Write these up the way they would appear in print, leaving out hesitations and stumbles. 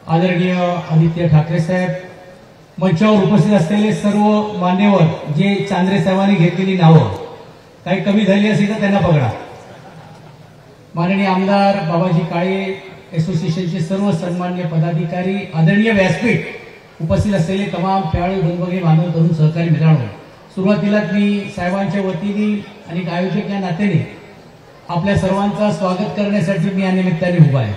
आदरणीय आदित्य ठाकरे साहेब, मंचावर उपस्थित असलेले सर्व मान्यवर, जे चांद्रे साहेबांनी घेतलेली नावं काही कमी झाली असेल तर त्यांना पकडा. माननीय आमदार बाबाजी काळे, असोसिएशनचे सर्व सन्मान्य पदाधिकारी, आदरणीय व्यासपीठ उपस्थित असलेले तमाम खेळाडू बंधू बांधव तरुण सहकारी मित्रांनो, सुरुवातीलाच मी साहेबांच्या वतीने आणि आयोजक या नात्याने आपल्या सर्वांचा स्वागत करण्यासाठी मी या निमित्ताने उभा आहे.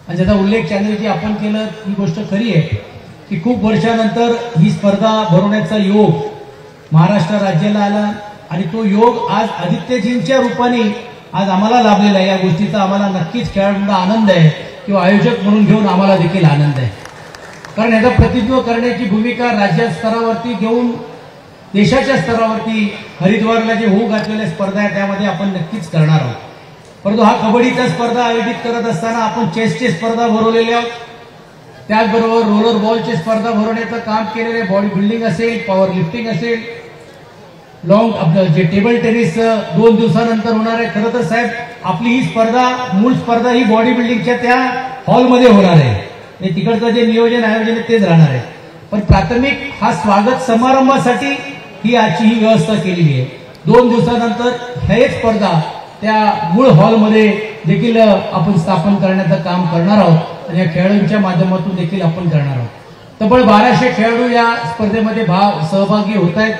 आणि ज्याचा उल्लेख चांद्रेजी आपण केलं, ही गोष्ट खरी आहे की खूप वर्षानंतर ही स्पर्धा भरवण्याचा योग महाराष्ट्र राज्याला आला आणि तो योग आज आदित्यजींच्या रूपाने आज आम्हाला लाभलेला आहे. या गोष्टीचा आम्हाला नक्कीच खेळाडूंना आनंद आहे किंवा आयोजक म्हणून घेऊन आम्हाला देखील आनंद आहे. कारण याचं प्रतिनिधित्व करण्याची भूमिका राज्य स्तरावरती घेऊन देशाच्या स्तरावरती हरिद्वारला जे होऊ घातलेल्या स्पर्धा आहे त्यामध्ये आपण नक्कीच करणार आहोत. परंतु हा कबड्डीचा स्पर्धा आयोजित करत असताना आपण चेसची स्पर्धा भरवलेली आहोत, त्याचबरोबर रोलर बॉलची स्पर्धा भरवण्याचं काम केलेले, बॉडी बिल्डिंग असेल, पॉवर लिफ्टिंग असेल, लॉंग आपलं जे टेबल टेनिस 2 दिवसानंतर होणार आहे. खरं तर साहेब आपली ही स्पर्धा, मूळ स्पर्धा ही बॉडी बिल्डिंगच्या त्या हॉलमध्ये होणार आहे. तिकडचं जे नियोजन आयोजन आहे तेच राहणार आहे. पण प्राथमिक हा स्वागत समारंभासाठी ही आजची ही व्यवस्था केलेली आहे. 2 दिवसानंतर हेच स्पर्धा त्या मूळ हॉलमध्ये देखील आपण स्थापन करण्याचं काम करणार आहोत आणि या खेळाडूंच्या माध्यमातून देखील आपण करणार आहोत. तब्बल 1200 खेळाडू या स्पर्धेमध्ये सहभागी होत आहेत.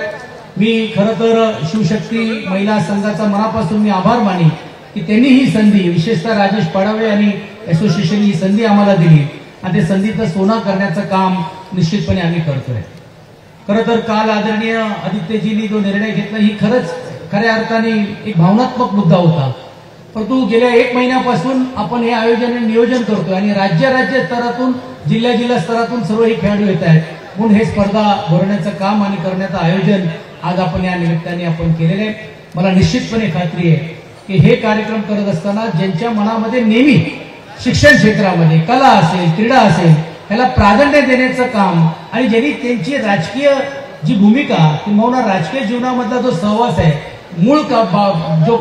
मी खरं तर शिवशक्ती महिला संघाचा मनापासून मी आभार मानेन की त्यांनी ही संधी, विशेषतः राजेश पडावे आणि असोसिएशन ही संधी आम्हाला दिली आणि त्या संधीचं सोनं करण्याचं काम निश्चितपणे आम्ही करतोय. खरं तर काल आदरणीय आदित्यजींनी जो निर्णय घेतला ही खरंच खऱ्या अर्थाने एक भावनात्मक मुद्दा होता. परंतु गेल्या 1 महिन्यापासून आपण हे आयोजन नियोजन करतोय आणि राज्य स्तरातून जिल्हा स्तरातून सर्व हे खेळाडू येत आहेत. म्हणून हे स्पर्धा भरवण्याचं काम आणि करण्याचं आयोजन आज आपण या निमित्ताने आपण केलेले आहे. मला निश्चितपणे खात्री आहे की हे कार्यक्रम करत असताना ज्यांच्या मनामध्ये नेहमी शिक्षण क्षेत्रामध्ये कला असेल, क्रीडा असेल, याला प्राधान्य देण्याचं काम आणि ज्यांनी त्यांची राजकीय जी भूमिका किंवा राजकीय जीवनामधला जो सहवास आहे, मूळ जो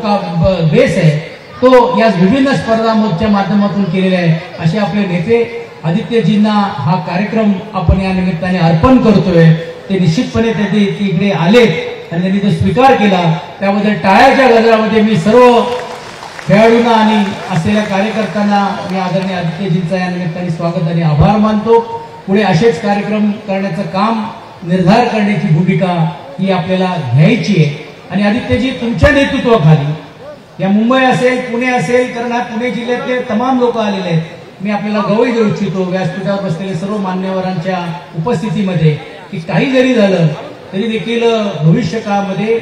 बेस आहे तो या विभिन्न स्पर्धांच्या माध्यमातून केलेला आहे. असे आपले नेते आदित्यजींना हा कार्यक्रम आपण या निमित्ताने अर्पण करतोय. ते निश्चितपणे ते इकडे आलेत आणि त्यांनी तो स्वीकार केला, त्याबद्दल टाळ्याच्या गजरामध्ये मी सर्व खेळाडूंना आणि असलेल्या कार्यकर्त्यांना मी आदरणीय आदित्यजींचा या निमित्ताने स्वागत आणि आभार मानतो. पुढे असेच कार्यक्रम करण्याचं काम, निर्धार करण्याची भूमिका ही आपल्याला घ्यायची आहे. आणि आदित्यजी तुमच्या नेतृत्वाखाली या मुंबई असेल, पुणे असेल, कारण हा पुणे जिल्ह्यातले तमाम लोक आलेले आहेत. मी आपल्याला गवई देऊ इच्छितो व्यासपीठावर बसलेले सर्व मान्यवरांच्या उपस्थितीमध्ये की काही जरी झालं तरी देखील भविष्य काळामध्ये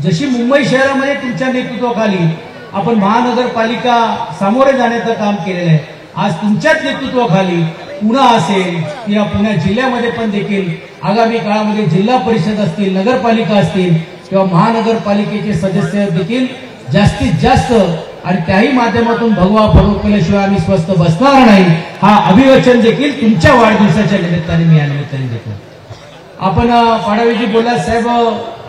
जशी मुंबई शहरामध्ये तुमच्या नेतृत्वाखाली आपण महानगरपालिका सामोरे जाण्याचं काम केलेलं आहे, आज तुमच्याच नेतृत्वाखाली पुणे असेल किंवा पुणे जिल्ह्यामध्ये पण देखील आगामी काळामध्ये जिल्हा परिषद असतील, नगरपालिका असतील किंवा महानगरपालिकेचे सदस्य देखील जास्तीत जास्त आणि त्याही माध्यमातून भगवा फडक केल्याशिवाय आम्ही स्वस्थ बसणार नाही, हा अभिवचन देखील तुमच्या वाढदिवसाच्या निमित्ताने मी या निमित्ताने देतो. आपण पाडावीजी बोला साहेब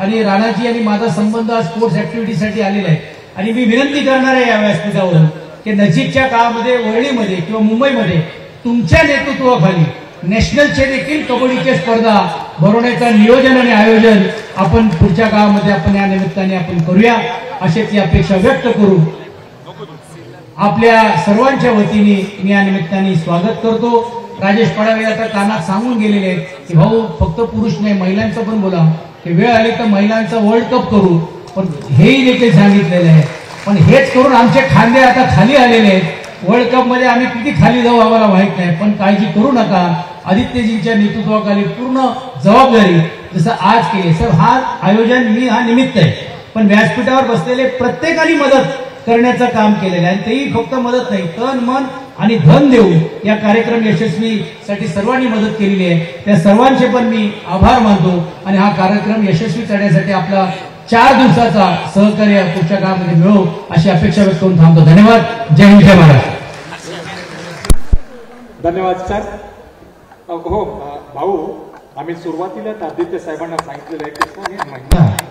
आणि राणाजी आणि माझा संबंध स्पोर्ट्स ऍक्टिव्हिटीसाठी आलेला आहे आणि मी विनंती करणार आहे या व्यासपीठावरून की नजीकच्या काळामध्ये वरळीमध्ये किंवा मुंबईमध्ये तुमच्या नेतृत्वाखाली नॅशनलचे देखील कबड्डीच्या स्पर्धा भरवण्याचं नियोजन आणि आयोजन आपण पुढच्या काळामध्ये आपण या निमित्ताने आपण करूया, अशीच अपेक्षा व्यक्त करू. आपल्या सर्वांच्या वतीने मी या निमित्ताने स्वागत करतो. राजेश पडावे आता कानात सांगून गेलेले आहेत की भाऊ फक्त पुरुष नाही, महिलांचं पण बोला की वेळ आली तर महिलांचा वर्ल्ड कप करू, पण हेही देखील सांगितलेलं आहे. पण हेच करून आमचे खांदे आता खाली आलेले आहेत. वर्ल्ड कप मध्ये आम्ही किती खाली जाऊ आम्हाला माहित नाही, पण काळजी करू नका. आदित्यजींच्या नेतृत्वाखाली पूर्ण जबाबदारी जसं आज केली सर, हा आयोजन मी हा निमित्त आहे, पण व्यासपीठावर बसलेले प्रत्येकाने मदत करण्याचं काम केलेलं आहे. आणि तेही फक्त मदत नाही, तन मन आणि धन देऊन या कार्यक्रम यशस्वीसाठी सर्वांनी मदत केलेली आहे. त्या सर्वांचे पण मी आभार मानतो आणि हा कार्यक्रम यशस्वी करण्यासाठी आपला 4 दिवसाचा सहकार्य पुढच्या काळामध्ये मिळो अशी अपेक्षा व्यक्त करून थांबतो. धन्यवाद. जय हिंद, जय महाराष्ट्र. धन्यवाद सर. हो भाऊ, आम्ही सुरुवातीला आदित्य साहेबांना सांगितलेलं आहे की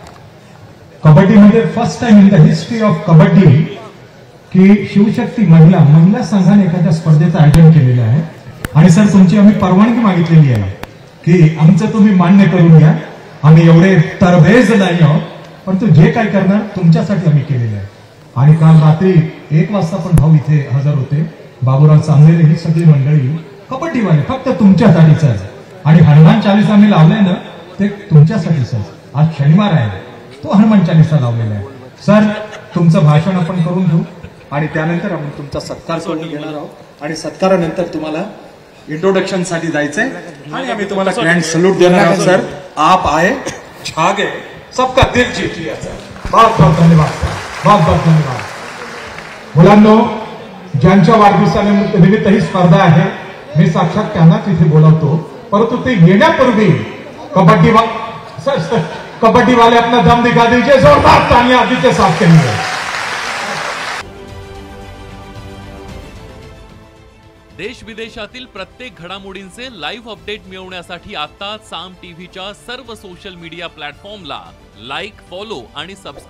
कबड्डीमध्ये first time in the history of kabaddi की शिवशक्ती महिला संघाने एखाद्या स्पर्धेचं आयोजन केलेलं आहे आणि आणि सर तुमची आम्ही परवानगी मागितलेली आहे की आमचं तुम्ही मान्य करून घ्या. आम्ही एवढे तरबेज नाही आहोत, परंतु जे काय करणार तुमच्यासाठी आम्ही केलेलं आहे. आणि काल रात्री 1 वाजता पण भाऊ इथे हजर होते. बाबूराव चांदेरे ही सगळी मंडळी कबड्डीवाले फक्त तुमच्यासाठीच आहे. आणि हनुमान चालीसा आम्ही लावलंय ना ते तुमच्यासाठीच आहे. आज शनिवार आहे, तो हनुमान चालीसा लावलेला आहे. सर तुमचं भाषण आपण करून घेऊ आणि त्यानंतर आपण तुमचा सत्कार करून घेणार आहोत. आणि सत्कारानंतर तुम्हाला इंट्रोडक्शन साठी जायचंय आणि आम्ही तुम्हाला ग्रँड सल्यूट देणार आहोत. सर आप आए छा गए, सबका दिल जीत लिया. सर बहुत बहुत धन्यवाद सर, बहुत बहुत धन्यवाद. मुलांनो, ज्यांच्या वाढदिवसानिमित्त ही स्पर्धा आहे मी साक्षात त्यांनाच इथे बोलवतो, परंतु ते येण्यापूर्वी कबड्डी वाले अपना दम दिखा दीजिए. जोरदार तालियां अभी के साथ करेंगे. देश विदेशातील प्रत्येक घडामोडींचे लाईव्ह अपडेट मिळवण्यासाठी आता साम टीव्हीच्या सर्व सोशल मीडिया प्लॅटफॉर्मला लाईक, फॉलो आणि सबस्क्राईब